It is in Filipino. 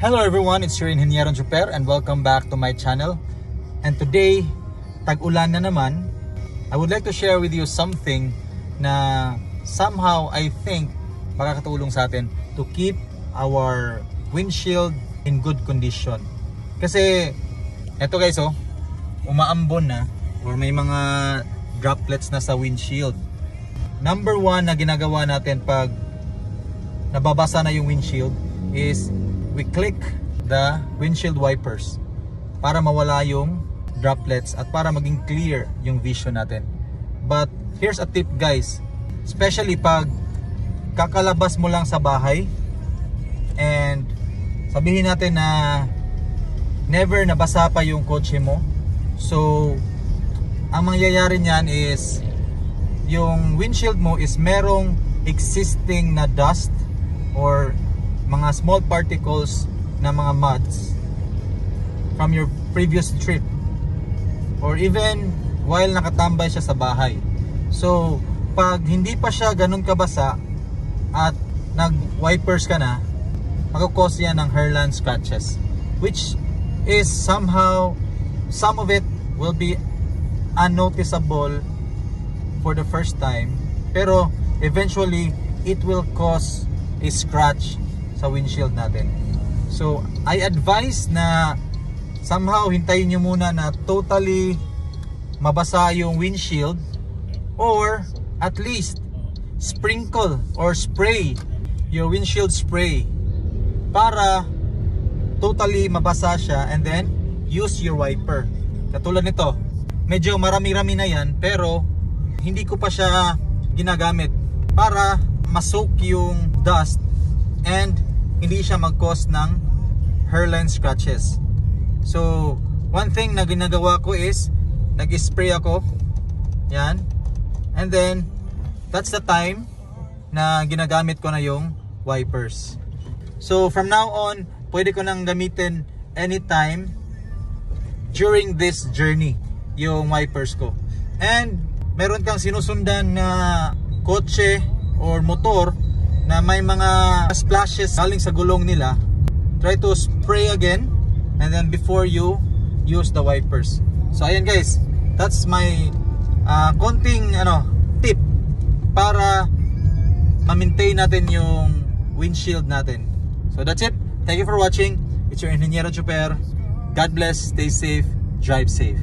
Hello everyone, it's your Ingeniero Super and welcome back to my channel. And today, tag-ulan na naman. I would like to share with you something na somehow I think makakatulong sa atin to keep our windshield in good condition. Kasi eto guys, umaambon na or may mga droplets na sa windshield. Number one na ginagawa natin pag nababasa na yung windshield is we click the windshield wipers para mawala yung droplets at para maging clear yung vision natin. But here's a tip guys, especially pag kakalabas mo lang sa bahay and sabihin natin na never nabasa pa yung kotse mo. So ang mangyayari niyan is yung windshield mo is merong existing na dust or mga small particles na mga muds from your previous trip or even while nakatambay siya sa bahay. So pag hindi pa siya ganun kabasa at nag-wipers ka na, magkakause yan ng hairline scratches, which is somehow, some of it will be unnoticeable for the first time, pero eventually it will cause a scratch sa windshield natin. So I advise na somehow hintayin nyo muna na totally mabasa yung windshield, or at least sprinkle or spray your windshield spray para totally mabasa siya, and then use your wiper. Katulad nito, medyo marami-rami na yan pero hindi ko pa siya ginagamit para ma-soak yung dust and hindi siya mag-cause ng hairline scratches. So one thing na ginagawa ko is nag-spray ako yan, and then that's the time na ginagamit ko na yung wipers. So from now on, pwede ko nang gamitin anytime during this journey yung wipers ko. And meron kang sinusundan na kotse or motor na may mga splashes galing sa gulong nila, try to spray again and then before you use the wipers. So ayan guys, that's my konting tip para ma-maintain natin yung windshield natin. So that's it. Thank you for watching. It's your Ingeniero Super. God bless, stay safe, drive safe.